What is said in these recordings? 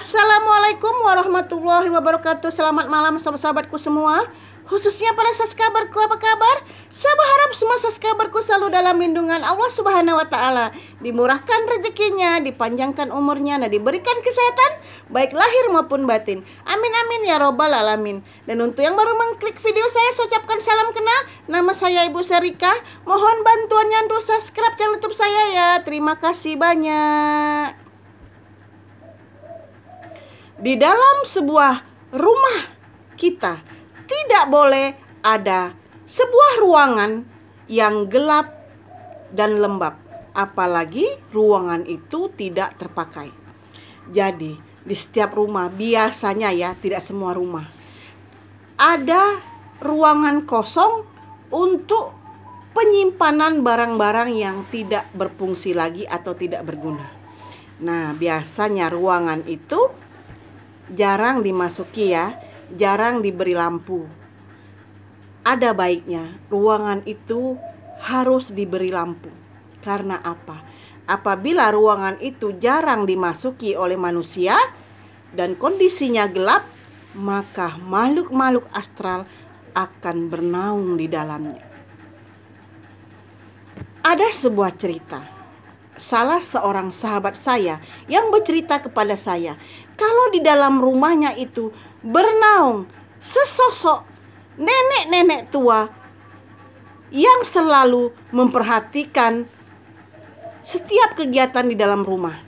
Assalamualaikum warahmatullahi wabarakatuh. Selamat malam sahabat-sahabatku semua, khususnya para subscriberku. Apa kabar? Saya berharap semua subscriberku selalu dalam lindungan Allah Subhanahu wa Ta'ala, dimurahkan rezekinya, dipanjangkan umurnya, dan diberikan kesehatan baik lahir maupun batin. Amin amin ya robbal alamin. Dan untuk yang baru mengklik video saya ucapkan salam kenal. Nama saya Ibu Serika. Mohon bantuannya untuk subscribe channel YouTube saya ya. Terima kasih banyak. Di dalam sebuah rumah kita tidak boleh ada sebuah ruangan yang gelap dan lembab, apalagi ruangan itu tidak terpakai. Jadi di setiap rumah biasanya ya, tidak semua rumah, ada ruangan kosong untuk penyimpanan barang-barang yang tidak berfungsi lagi atau tidak berguna. Nah, biasanya ruangan itu jarang dimasuki ya, jarang diberi lampu. Ada baiknya ruangan itu harus diberi lampu. Karena apa? Apabila ruangan itu jarang dimasuki oleh manusia dan kondisinya gelap, maka makhluk-makhluk astral akan bernaung di dalamnya. Ada sebuah cerita. Salah seorang sahabat saya yang bercerita kepada saya, kalau di dalam rumahnya itu bernaung sesosok nenek-nenek tua yang selalu memperhatikan setiap kegiatan di dalam rumah.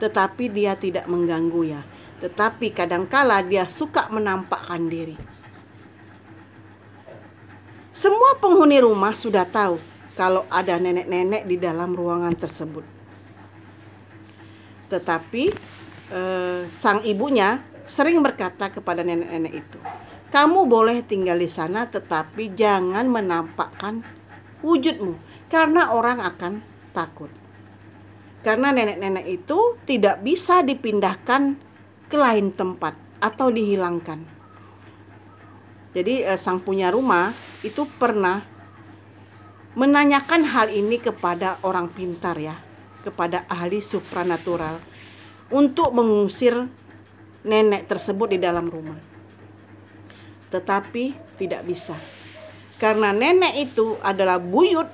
Tetapi dia tidak mengganggu ya, tetapi kadangkala dia suka menampakkan diri. Semua penghuni rumah sudah tahu kalau ada nenek-nenek di dalam ruangan tersebut. Tetapi sang ibunya sering berkata kepada nenek-nenek itu, kamu boleh tinggal di sana tetapi jangan menampakkan wujudmu, karena orang akan takut. Karena nenek-nenek itu tidak bisa dipindahkan ke lain tempat atau dihilangkan. Jadi sang punya rumah itu pernah menanyakan hal ini kepada orang pintar ya, kepada ahli supranatural, untuk mengusir nenek tersebut di dalam rumah. Tetapi tidak bisa, karena nenek itu adalah buyut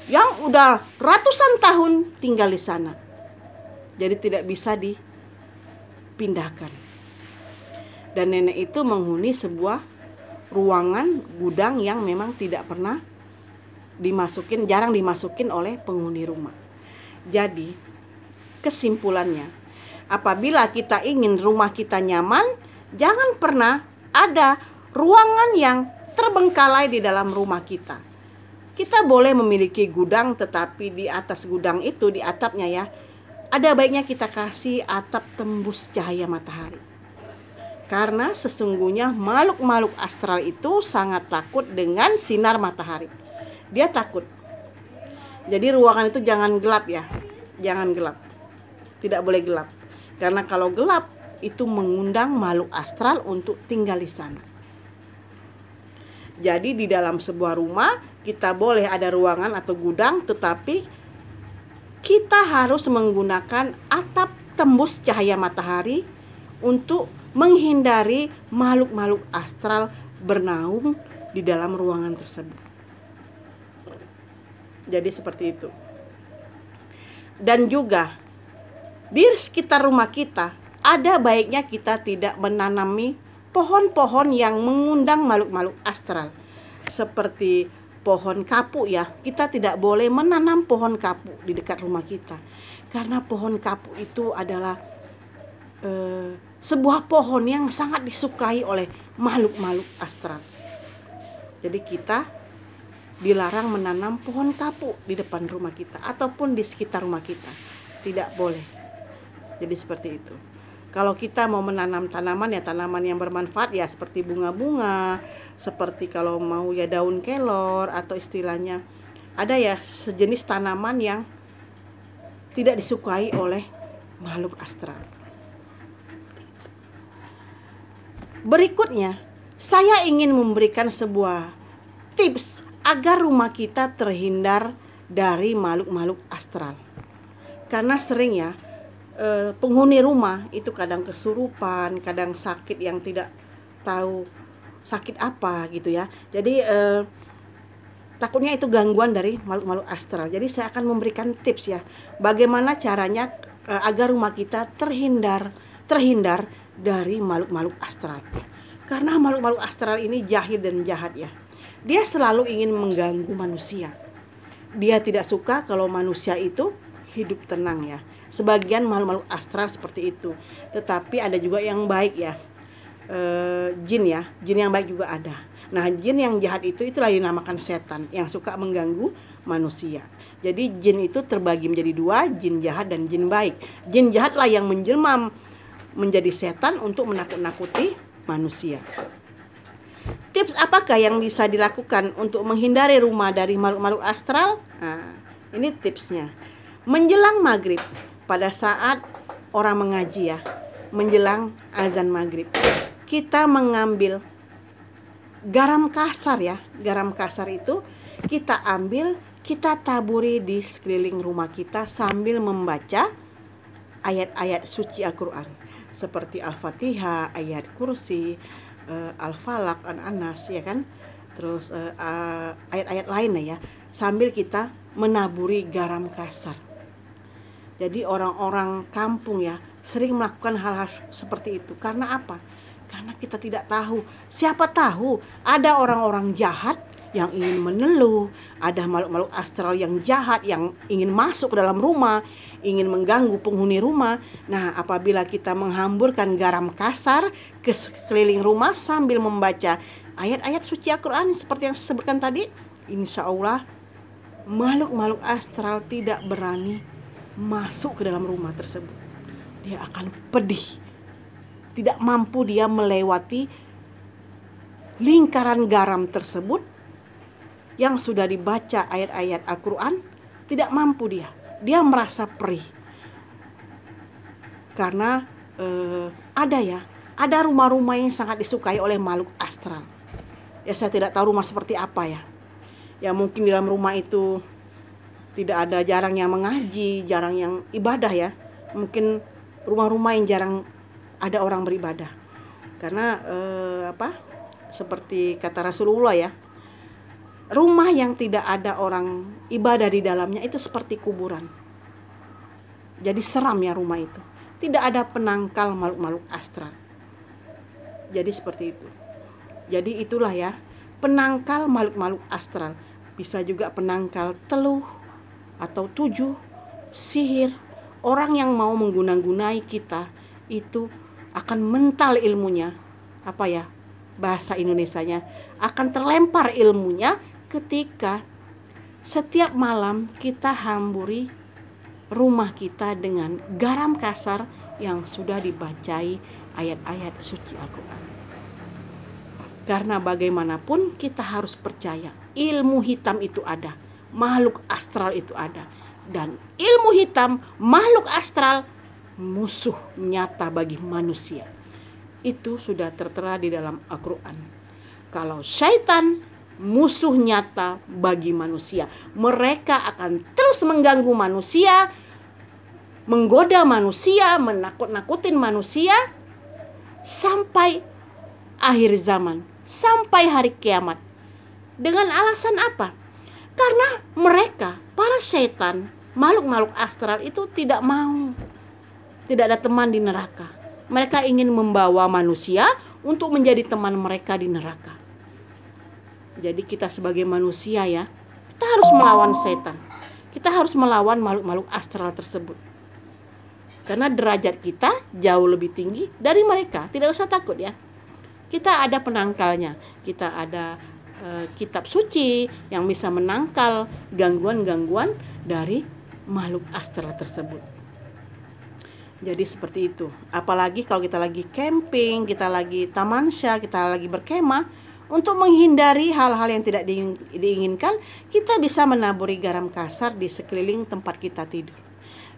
yang udah ratusan tahun tinggal di sana. Jadi tidak bisa dipindahkan. Dan nenek itu menghuni sebuah ruangan gudang yang memang tidak pernah dimasukin, jarang dimasukin oleh penghuni rumah. Jadi kesimpulannya, apabila kita ingin rumah kita nyaman, jangan pernah ada ruangan yang terbengkalai di dalam rumah kita. Kita boleh memiliki gudang, tetapi di atas gudang itu, di atapnya ya, ada baiknya kita kasih atap tembus cahaya matahari. Karena sesungguhnya makhluk-makhluk astral itu sangat takut dengan sinar matahari. Dia takut. Jadi ruangan itu jangan gelap ya. Jangan gelap. Tidak boleh gelap. Karena kalau gelap itu mengundang makhluk astral untuk tinggal di sana. Jadi di dalam sebuah rumah kita boleh ada ruangan atau gudang, tetapi kita harus menggunakan atap tembus cahaya matahari untuk menghindari makhluk-makhluk astral bernaung di dalam ruangan tersebut. Jadi seperti itu. Dan juga di sekitar rumah kita ada baiknya kita tidak menanami pohon-pohon yang mengundang makhluk-makhluk astral. Seperti pohon kapuk ya. Kita tidak boleh menanam pohon kapuk di dekat rumah kita. Karena pohon kapuk itu adalah sebuah pohon yang sangat disukai oleh makhluk-makhluk astral. Jadi kita dilarang menanam pohon kapuk di depan rumah kita ataupun di sekitar rumah kita. Tidak boleh. Jadi seperti itu. Kalau kita mau menanam tanaman ya tanaman yang bermanfaat ya, seperti bunga-bunga, seperti kalau mau ya daun kelor, atau istilahnya ada ya sejenis tanaman yang tidak disukai oleh makhluk astral. Berikutnya, saya ingin memberikan sebuah tips agar rumah kita terhindar dari makhluk-makhluk astral. Karena sering ya, penghuni rumah itu kadang kesurupan, kadang sakit yang tidak tahu sakit apa gitu ya. Jadi takutnya itu gangguan dari makhluk-makhluk astral. Jadi saya akan memberikan tips ya, bagaimana caranya agar rumah kita terhindar dari makhluk-makhluk astral. Karena makhluk-makhluk astral ini jahil dan jahat ya. Dia selalu ingin mengganggu manusia. Dia tidak suka kalau manusia itu hidup tenang ya. Sebagian makhluk-makhluk astral seperti itu. Tetapi ada juga yang baik ya. Jin ya, jin yang baik juga ada. Nah, jin yang jahat itulah dinamakan setan, yang suka mengganggu manusia. Jadi jin itu terbagi menjadi dua, jin jahat dan jin baik. Jin jahatlah yang menjelma menjadi setan untuk menakut-nakuti manusia. Tips apakah yang bisa dilakukan untuk menghindari rumah dari makhluk-makhluk astral? Nah, ini tipsnya. Menjelang maghrib, pada saat orang mengaji ya, menjelang azan maghrib, kita mengambil garam kasar ya. Garam kasar itu kita ambil, kita taburi di sekeliling rumah kita sambil membaca ayat-ayat suci Al-Quran seperti Al-Fatihah, ayat kursi, Al-Falaq, An-Nas ya kan. Terus ayat-ayat lainnya ya, sambil kita menaburi garam kasar. Jadi orang-orang kampung ya sering melakukan hal-hal seperti itu. Karena apa? Karena kita tidak tahu. Siapa tahu ada orang-orang jahat yang ingin meneluh, ada makhluk-makhluk astral yang jahat yang ingin masuk ke dalam rumah, ingin mengganggu penghuni rumah. Nah, apabila kita menghamburkan garam kasar ke sekeliling rumah sambil membaca ayat-ayat suci Al-Quran seperti yang saya sebutkan tadi, insya Allah makhluk-makhluk astral tidak berani masuk ke dalam rumah tersebut. Dia akan pedih, tidak mampu dia melewati lingkaran garam tersebut yang sudah dibaca ayat-ayat Al-Quran. Tidak mampu dia merasa perih. Karena ada rumah-rumah yang sangat disukai oleh makhluk astral. Ya, saya tidak tahu rumah seperti apa ya. Ya mungkin di dalam rumah itu tidak ada, jarang yang mengaji, jarang yang ibadah ya. Mungkin rumah-rumah yang jarang ada orang beribadah. Karena seperti kata Rasulullah ya, rumah yang tidak ada orang ibadah di dalamnya itu seperti kuburan. Jadi seram ya rumah itu. Tidak ada penangkal makhluk-makhluk astral. Jadi seperti itu. Jadi itulah ya, penangkal makhluk-makhluk astral. Bisa juga penangkal teluh atau tujuh, sihir. Orang yang mau mengguna-gunai kita itu akan mental ilmunya. Apa ya bahasa Indonesianya? Akan terlempar ilmunya ketika setiap malam kita hamburi rumah kita dengan garam kasar yang sudah dibacai ayat-ayat suci Al-Quran. Karena bagaimanapun kita harus percaya ilmu hitam itu ada, makhluk astral itu ada, dan ilmu hitam, makhluk astral musuh nyata bagi manusia. Itu sudah tertera di dalam Al-Quran. Kalau syaitan musuh nyata bagi manusia, mereka akan terus mengganggu manusia, menggoda manusia, menakut-nakutin manusia sampai akhir zaman, sampai hari kiamat. Dengan alasan apa? Karena mereka, para syaitan, makhluk-makhluk astral itu tidak mau, tidak ada teman di neraka. Mereka ingin membawa manusia untuk menjadi teman mereka di neraka. Jadi kita sebagai manusia ya, kita harus melawan setan. Kita harus melawan makhluk-makhluk astral tersebut. Karena derajat kita jauh lebih tinggi dari mereka. Tidak usah takut ya. Kita ada penangkalnya. Kita ada kitab suci yang bisa menangkal gangguan-gangguan dari makhluk astral tersebut. Jadi seperti itu. Apalagi kalau kita lagi camping, kita lagi tamasya, kita lagi berkemah. Untuk menghindari hal-hal yang tidak diinginkan, kita bisa menaburi garam kasar di sekeliling tempat kita tidur.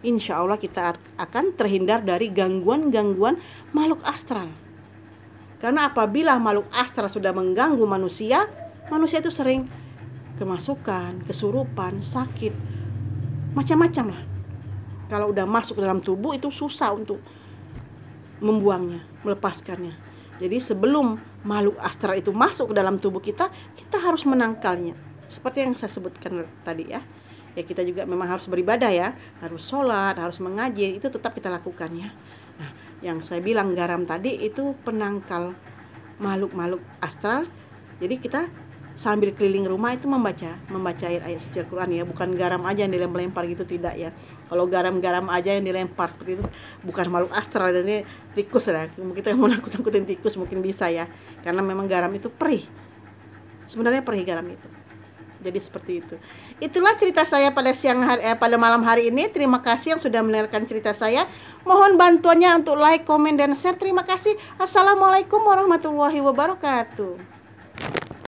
Insya Allah kita akan terhindar dari gangguan-gangguan makhluk astral. Karena apabila makhluk astral sudah mengganggu manusia, manusia itu sering kemasukan, kesurupan, sakit, macam-macam lah. Kalau udah masuk ke dalam tubuh itu susah untuk membuangnya, melepaskannya. Jadi sebelum makhluk astral itu masuk ke dalam tubuh kita, kita harus menangkalnya. Seperti yang saya sebutkan tadi ya. Ya kita juga memang harus beribadah ya, harus sholat, harus mengaji, itu tetap kita lakukan ya. Nah, yang saya bilang garam tadi itu penangkal makhluk-makhluk astral. Jadi kita sambil keliling rumah itu membaca ayat suci Al-Quran ya, bukan garam aja yang dilempar gitu, tidak ya. Kalau garam-garam aja yang dilempar seperti itu bukan makhluk astral, ini tikus ya. Kita yang mau nakut-nakutin tikus mungkin bisa ya, karena memang garam itu perih, sebenarnya perih garam itu. Jadi seperti itu. Itulah cerita saya pada pada malam hari ini. Terima kasih yang sudah mendengarkan cerita saya. Mohon bantuannya untuk like, komen, dan share. Terima kasih. Assalamualaikum warahmatullahi wabarakatuh.